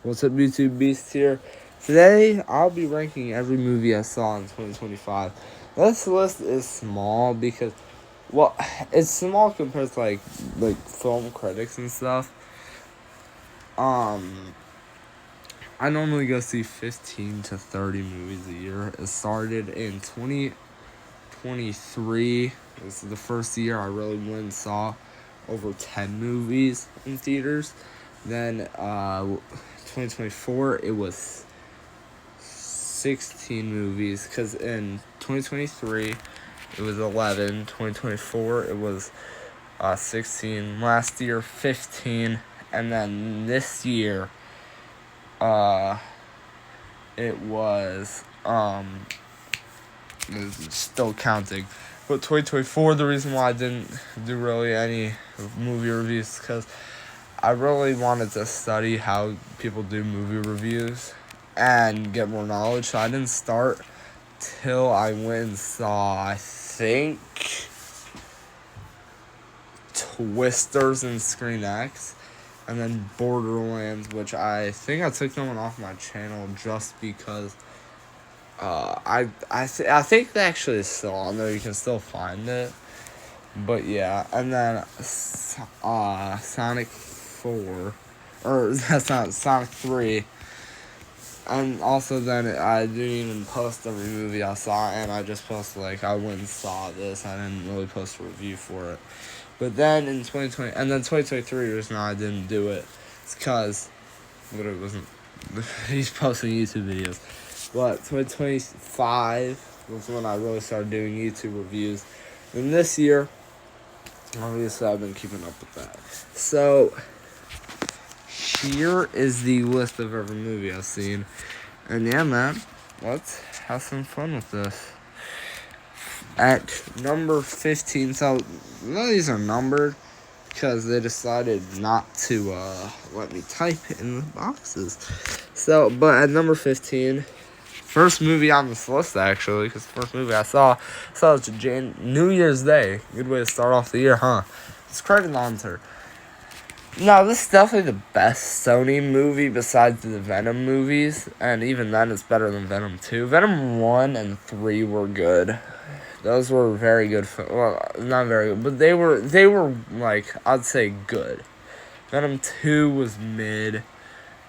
What's up, YouTube Beast here? Today, I'll be ranking every movie I saw in 2025. This list is small because, well, it's small compared to like film critics and stuff. I normally go see 15 to 30 movies a year. It started in 2023. This is the first year I really went and saw over 10 movies in theaters. Then 2024 it was 16 movies, because in 2023 it was 11, 2024 it was 16, last year 15, and then this year it was it's still counting. But 2024, the reason why I didn't do really any movie reviews, because I really wanted to study how people do movie reviews and get more knowledge. So I didn't start till I went and saw, I think, Twisters and Screen X, and then Borderlands, which I think I took that one off my channel just because I think that actually is still on there. You can still find it. But yeah, and then Sonic 4, or that's not Sonic 3. And also then I didn't even post every movie I saw, and I just posted like I went and saw this. I didn't really post a review for it. But then in 2020, and then 2023 the reason I didn't do it, it's because it wasn't. He's posting YouTube videos. But 2025 was when I really started doing YouTube reviews. And this year, obviously, I've been keeping up with that. So, here is the list of every movie I've seen. And yeah, man, let's have some fun with this. At number 15, so none of these are numbered because they decided not to let me type in the boxes. So, but at number 15, first movie on this list, actually, because the first movie I saw was New Year's Day. Good way to start off the year, huh? It's Kraven the Hunter. No, this is definitely the best Sony movie besides the Venom movies, and even then it's better than Venom 2. Venom 1 and 3 were good. Those were very good. Well, not very good, but they were like, I'd say good. Venom 2 was mid.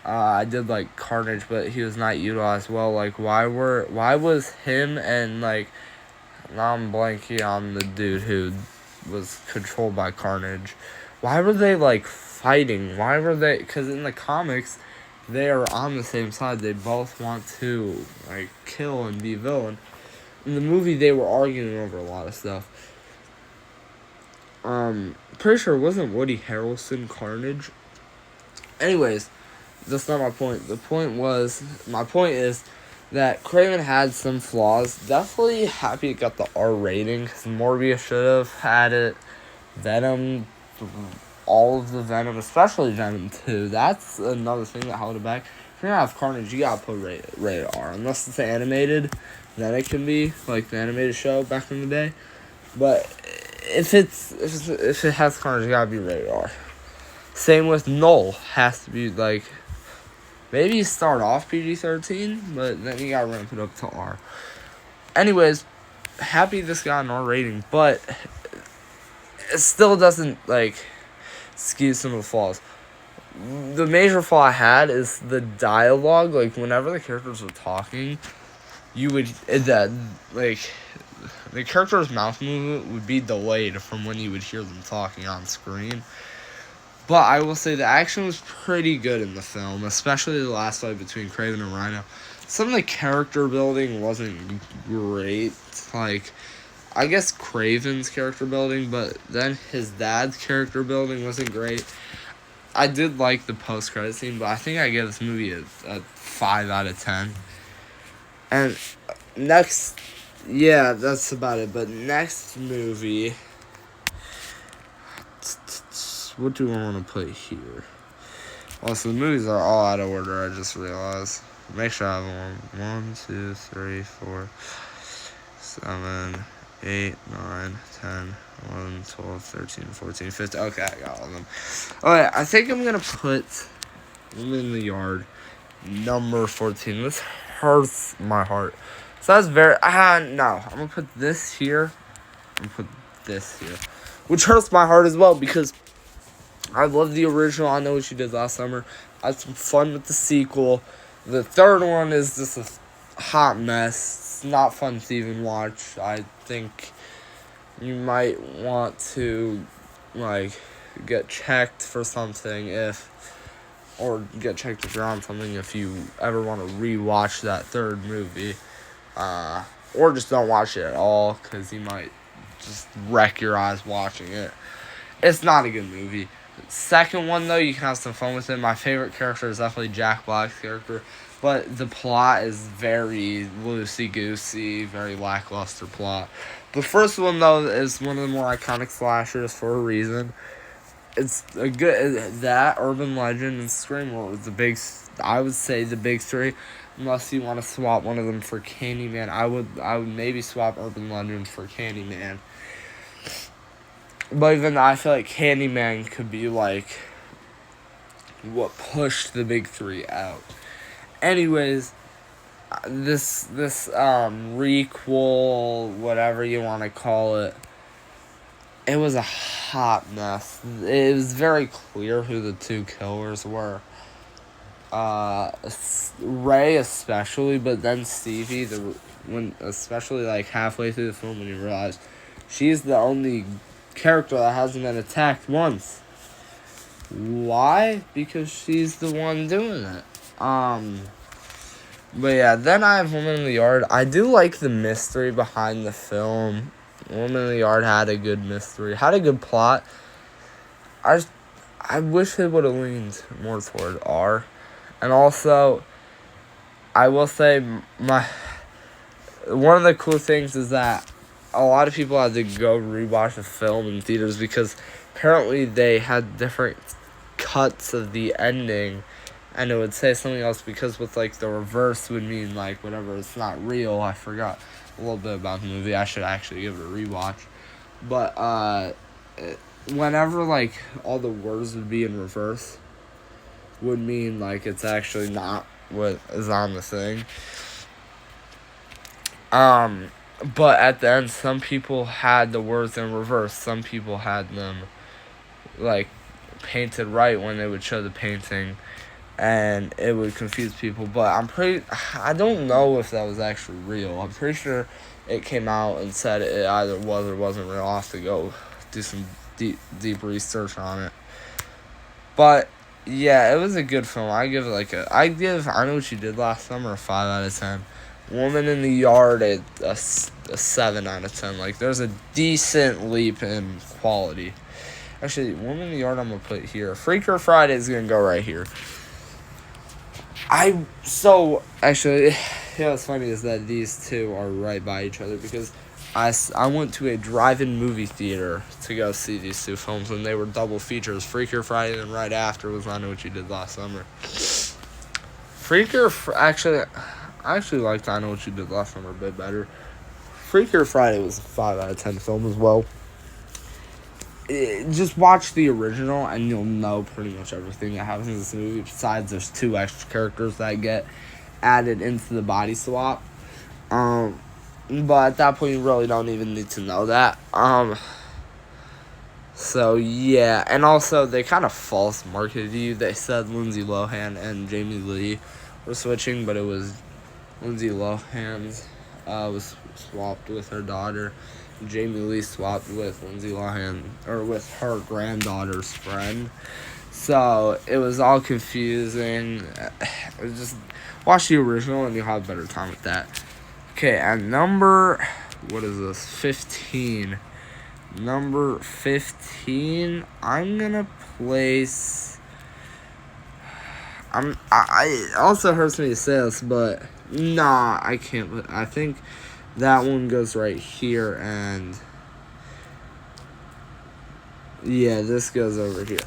I did like Carnage, but he was not utilized well. Like, why was him and like, now I'm blanking on the dude who was controlled by Carnage. Why were they like fighting? Why were they? Because in the comics, they are on the same side. They both want to like kill and be villain. In the movie, they were arguing over a lot of stuff. Pretty sure it wasn't Woody Harrelson Carnage. Anyways, that's not my point. My point is that Kraven had some flaws. Definitely happy it got the R rating, because Morbius should have had it. Venom, all of the Venom, especially Venom 2, that's another thing that held it back. If you're gonna have Carnage, you gotta put rated R. Unless it's animated, then it can be like the animated show back in the day. But if it has Carnage, it gotta be rated R. Same with Null, has to be like, maybe start off PG-13, but then you gotta ramp it up to R. Anyways, happy this got an R rating, but it still doesn't like excuse some of the flaws. The major flaw I had is the dialogue. Like, whenever the characters were talking, you would the character's mouth movement would be delayed from when you would hear them talking on screen. But I will say the action was pretty good in the film, especially the last fight between Kraven and Rhino. Some of the character building wasn't great. Like, I guess Kraven's character building, but then his dad's character building wasn't great. I did like the post-credit scene, but I think I give this movie a 5 out of 10. And next, yeah, that's about it. But next movie, what do I want to put here? Well, so the movies are all out of order, I just realized. Make sure I have 1, 2, 3, 4, 7, 8, 9, 10, 11, 12, 13, 14, 15. Okay, I got all of them. Alright, I think I'm going to put Woman in the Yard, number 14. This hurts my heart. So that's very. No. I'm gonna put this here. I'm gonna put this here, which hurts my heart as well because I love the original. I Know What You Did Last Summer. I had some fun with the sequel. The third one is just a hot mess. It's not fun to even watch. I think you might want to, like, get checked for something or get checked if you're on something if you ever want to rewatch that third movie. Or just don't watch it at all because you might just wreck your eyes watching it. It's not a good movie. Second one, though, you can have some fun with it. My favorite character is definitely Jack Black's character, but the plot is very loosey-goosey, very lackluster plot. The first one, though, is one of the more iconic slashers for a reason. It's a good, that, Urban Legend, and Scream were I would say the big three, unless you want to swap one of them for Candyman. I would maybe swap Urban Legend for Candyman. But even though I feel like Candyman could be, like, what pushed the big three out. Anyways, this requel, whatever you want to call it, it was a hot mess. It was very clear who the two killers were. Ray especially, but then Stevie, especially like halfway through the film when you realize she's the only character that hasn't been attacked once. Why? Because she's the one doing it. But yeah, then I have Woman in the Yard. I do like the mystery behind the film. Woman in the Yard had a good mystery, had a good plot. I wish they would have leaned more toward R. And also, I will say, one of the cool things is that a lot of people had to go rewatch the film in theaters because apparently they had different cuts of the ending, and it would say something else because with, like, the reverse would mean, like, whatever, it's not real. I forgot a little bit about the movie. I should actually give it a rewatch. But, whenever, like, all the words would be in reverse would mean, like, it's actually not what is on the thing. But at the end, some people had the words in reverse. Some people had them, like, painted right when they would show the painting, and it would confuse people. But I don't know if that was actually real. I'm pretty sure it came out and said it either was or wasn't real. I'll have to go do some deep research on it. But yeah, it was a good film. I give I Know What You Did Last Summer a 5 out of 10. Woman in the Yard a 7 out of 10. Like, there's a decent leap in quality. Actually, Woman in the Yard I'm going to put here. Freaker Friday is going to go right here. Actually, what's funny is that these two are right by each other because I went to a drive-in movie theater to go see these two films, and they were double features. Freaker Friday, and right after was I Know What You Did Last Summer. I actually liked I Know What You Did Last Summer a bit better. Freaker Friday was a 5 out of 10 film as well. Just watch the original, and you'll know pretty much everything that happens in this movie, besides there's 2 extra characters that get added into the body swap. But at that point, you really don't even need to know that. So, yeah. And also, they kind of false marketed you. They said Lindsay Lohan and Jamie Lee were switching, but it was Lindsay Lohan was swapped with her daughter. Jamie Lee swapped with Lindsay Lohan, or with her granddaughter's friend. So, it was all confusing. It was just watch the original, and you'll have a better time with that. Okay, at number 15. Number 15, I'm gonna place. It also hurts me to say this, but nah, I can't. I think that one goes right here, and yeah, this goes over here.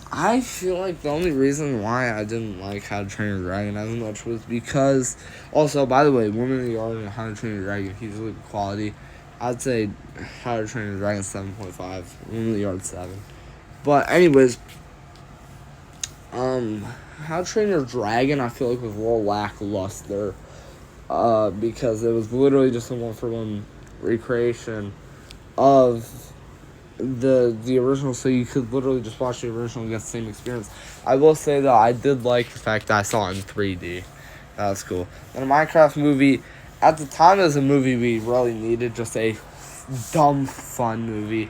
I feel like the only reason why I didn't like How to Train Your Dragon as much was because, also, by the way, Woman in the Yard and How to Train Your Dragon, easily quality. I'd say How to Train Your Dragon 7.5, Woman in the Yard 7. But anyways, How to Train Your Dragon, I feel like, was a little lackluster. Because it was literally just a one-for-one recreation of the original, so you could literally just watch the original and get the same experience. I will say, though, I did like the fact that I saw it in 3D. That was cool. And a Minecraft movie, at the time, it was a movie we really needed, just a dumb, fun movie.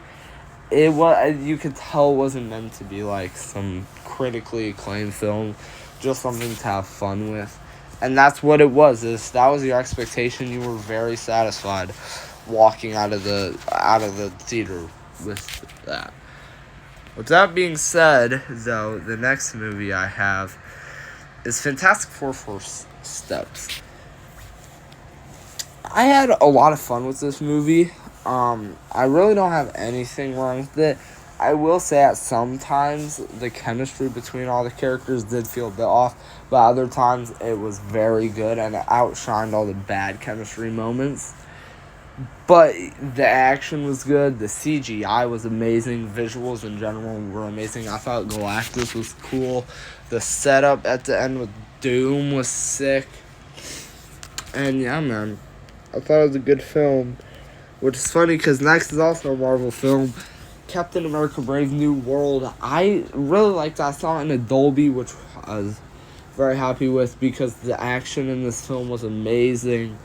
It was, you could tell it wasn't meant to be like some critically acclaimed film, just something to have fun with. And that's what it was. That was your expectation, you were very satisfied walking out of the theater with that. With that being said, though, the next movie I have is Fantastic Four First Steps. I had a lot of fun with this movie. I really don't have anything wrong with it. I will say at sometimes the chemistry between all the characters did feel a bit off, but other times it was very good and it outshined all the bad chemistry moments. But the action was good, the CGI was amazing, visuals in general were amazing. I thought Galactus was cool. The setup at the end with Doom was sick. And yeah, man, I thought it was a good film. Which is funny because next is also a Marvel film, Captain America Brave New World. I really liked it. I saw it in a Dolby, which I was very happy with because the action in this film was amazing.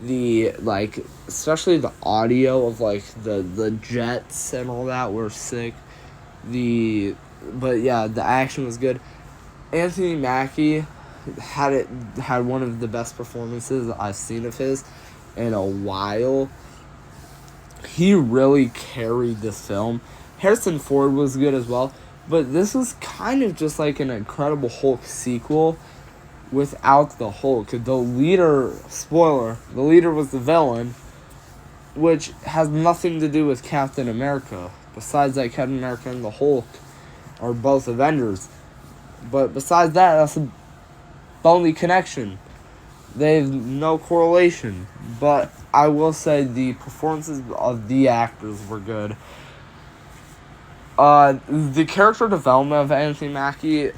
Especially the audio of, the jets and all that were sick. But yeah, the action was good. Anthony Mackie had one of the best performances I've seen of his in a while. He really carried this film. Harrison Ford was good as well, but this was kind of just like an Incredible Hulk sequel without the Hulk. The leader was the villain, which has nothing to do with Captain America. Besides that, Captain America and the Hulk are both Avengers. But besides that, that's the only connection. They have no correlation. But I will say the performances of the actors were good. The character development of Anthony Mackie,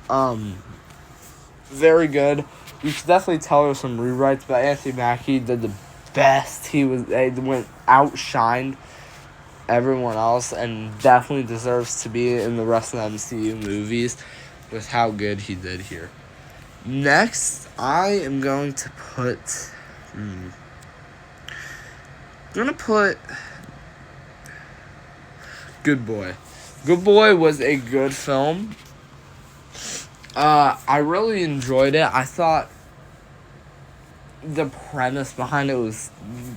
very good. You should definitely tell there's some rewrites, but Anthony Mackie did the best. He went outshined everyone else and definitely deserves to be in the rest of the MCU movies with how good he did here. Next, I am going to put... Good Boy. Good Boy was a good film. I really enjoyed it. I thought the premise behind it was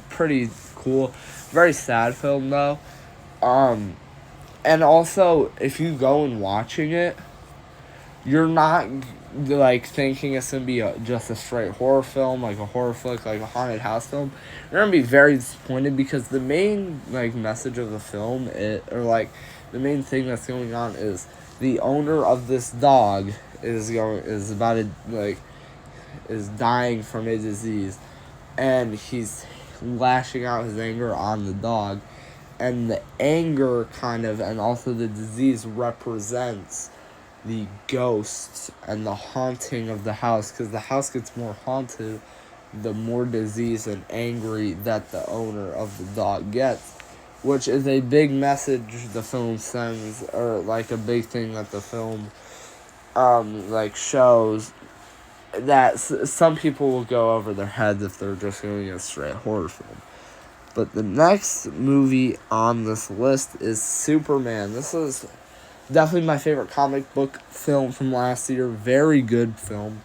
pretty cool. Very sad film, though. And also, if you go and watching it, you're not thinking it's gonna be just a straight horror film, like a horror flick, like a haunted house film. You're gonna be very disappointed because the main message of the film, the main thing that's going on is the owner of this dog is dying from a disease, and he's lashing out his anger on the dog, and the anger and also the disease represents the ghosts and the haunting of the house, because the house gets more haunted the more diseased and angry that the owner of the dog gets, which is a big message the film sends, or a big thing that the film shows, that some people will go over their heads if they're just doing a straight horror film. But the next movie on this list is Superman. This is definitely my favorite comic book film from last year. Very good film.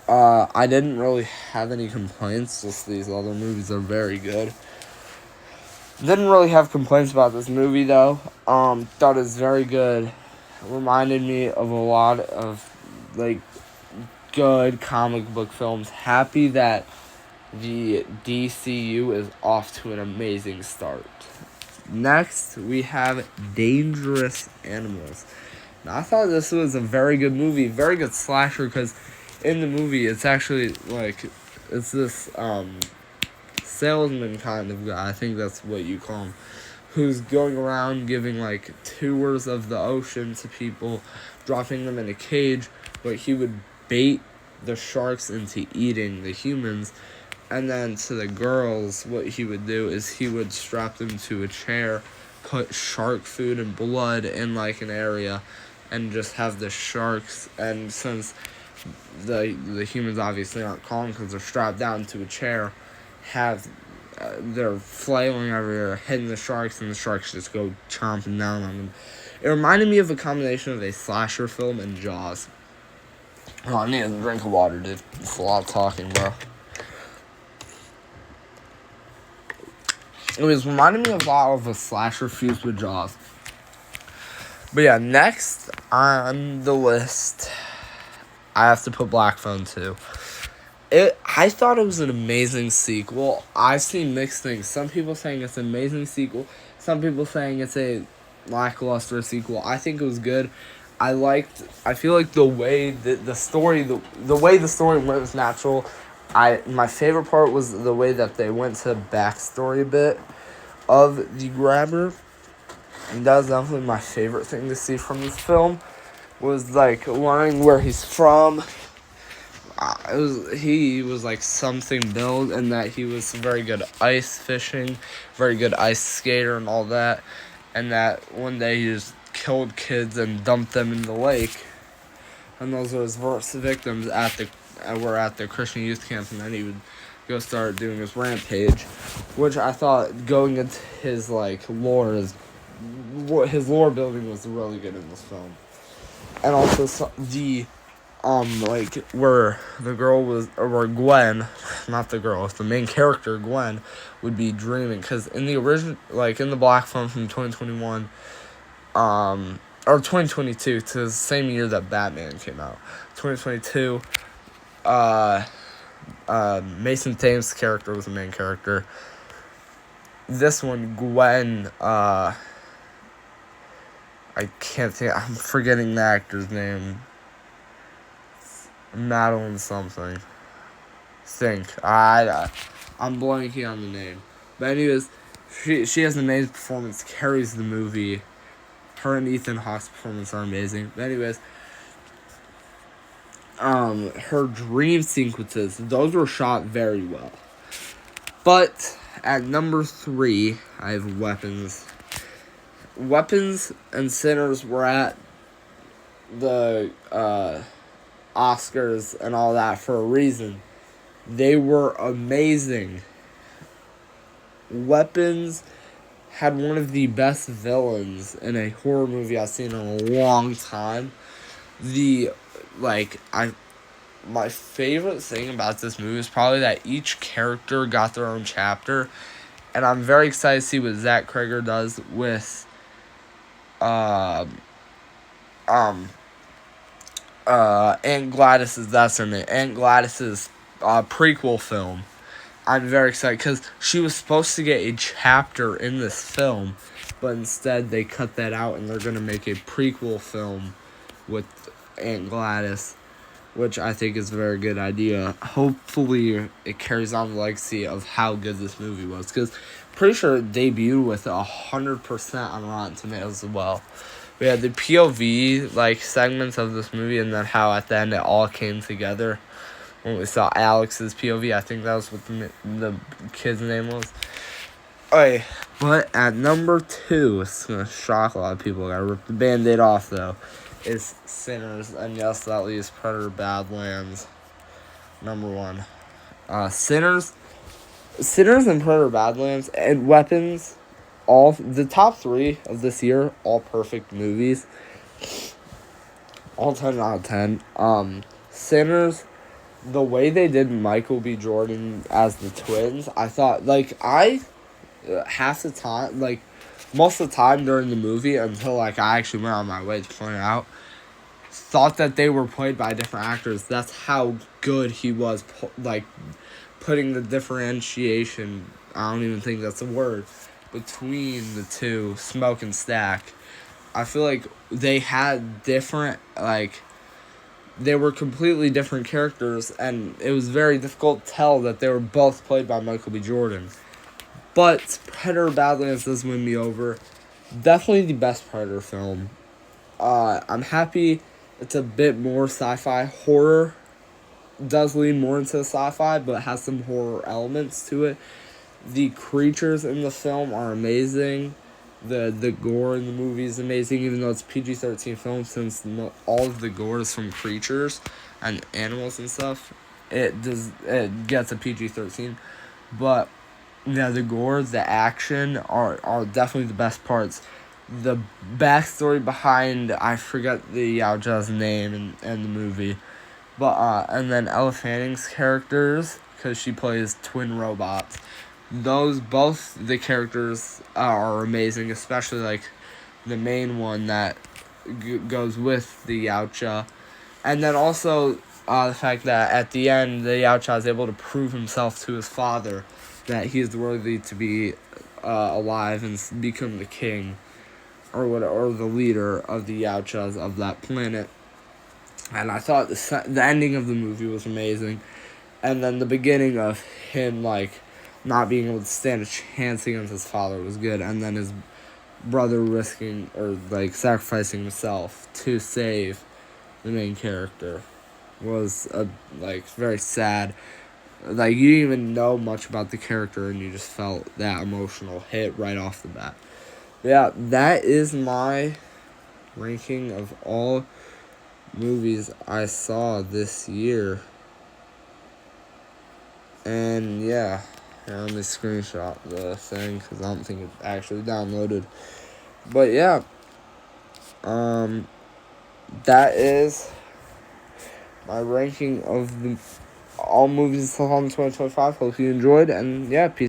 I didn't really have any complaints. Just these other movies are very good. Didn't really have complaints about this movie, though. Thought it was very good. Reminded me of a lot of, good comic book films. Happy that the DCU is off to an amazing start. Next, we have Dangerous Animals. Now, I thought this was a very good movie, very good slasher, because in the movie, it's actually, it's this, salesman kind of guy, I think that's what you call him, who's going around giving, tours of the ocean to people dropping them in a cage, but he would bait the sharks into eating the humans. And then to the girls, what he would do is he would strap them to a chair, put shark food and blood in like an area, and just have the sharks. And since the humans obviously aren't calm because they're strapped down to a chair, have they're flailing everywhere, hitting the sharks, and the sharks just go chomping down on them. It reminded me of a combination of a slasher film and Jaws. Oh, I need a drink of water, dude. It's a lot of talking, bro. It was reminding me a lot of a slasher fused with Jaws. But yeah, next on the list, I have to put Black Phone 2. I thought it was an amazing sequel. I've seen mixed things. Some people saying it's an amazing sequel. Some people saying it's a lackluster sequel. I think it was good. I feel like the way the story went was natural. My favorite part was the way that they went to backstory a bit of the grabber. And that was definitely my favorite thing to see from this film. Was like learning where he's from. He was like something built, and that he was very good ice fishing, very good ice skater and all that. And that one day he just killed kids and dumped them in the lake. And those were his first victims were at the Christian youth camp, and then he would go start doing his rampage, which I thought going into his lore his lore building was really good in this film. And also where the girl was, or where Gwen, not the girl, the main character Gwen would be dreaming, because in the original, in the Black Phone from 2021, or 2022, to the same year that Batman came out, 2022, Mason Thames' character was the main character. This one, Gwen, I can't think, I'm forgetting the actor's name. Madeline something. I'm blanking on the name. But anyways, she has an amazing performance, carries the movie. Her and Ethan Hawke's performance are amazing. But anyways, her dream sequences, those were shot very well. But at number 3, I have Weapons. Weapons and Sinners were at the Oscars and all that for a reason. They were amazing. Weapons had one of the best villains in a horror movie I've seen in a long time. My favorite thing about this movie is probably that each character got their own chapter, and I'm very excited to see what Zach Cregger does with Aunt Gladys's, that's her name, Aunt Gladys's prequel film. I'm very excited because she was supposed to get a chapter in this film, but instead they cut that out and they're going to make a prequel film with Aunt Gladys, which I think is a very good idea. Hopefully it carries on the legacy of how good this movie was, because pretty sure it debuted with 100% on Rotten Tomatoes as well. We had the POV segments of this movie, and then how at the end it all came together when we saw Alex's POV. I think that was what the kid's name was. Okay, but at number 2, it's gonna shock a lot of people. I gotta rip the Band-Aid off though. Is Sinners, and yes, that leaves Predator Badlands number 1. Sinners and Predator Badlands and Weapons. All the top 3 of this year, all perfect movies. All 10 out of 10. Sinners, the way they did Michael B. Jordan as the twins, I thought, half the time, most of the time during the movie, until, I actually went on my way to point out, thought that they were played by different actors. That's how good he was, putting the differentiation, I don't even think that's a word, between the two, Smoke and Stack. I feel like they had different, they were completely different characters, and it was very difficult to tell that they were both played by Michael B. Jordan. But Predator Badlands does win me over. Definitely the best Predator film. I'm happy It's a bit more sci-fi. Horror does lean more into sci-fi, but has some horror elements to it. The creatures in the film are amazing. The gore in the movie is amazing, even though it's PG-13 film, since all of the gore is from creatures and animals and stuff. It gets a PG-13, but yeah, the gore, the action are definitely the best parts. The backstory behind, I forget the Yaojia's name in the movie, but and then Ella Fanning's characters, because she plays twin robots. Those both the characters are amazing, especially like the main one that goes with the Yaocha, and then also the fact that at the end the Yaocha is able to prove himself to his father that he is worthy to be alive and become the king or the leader of the Yaochas of that planet. And I thought the ending of the movie was amazing, and then the beginning of him like not being able to stand a chance against his father was good, and then his brother risking or like sacrificing himself to save the main character was like very sad. Like you didn't even know much about the character, and you just felt that emotional hit right off the bat. Yeah, that is my ranking of all movies I saw this year. And yeah, let me screenshot the thing because I don't think it actually downloaded. But yeah, that is my ranking of all movies I saw in 2025. Hope you enjoyed, and yeah, peace.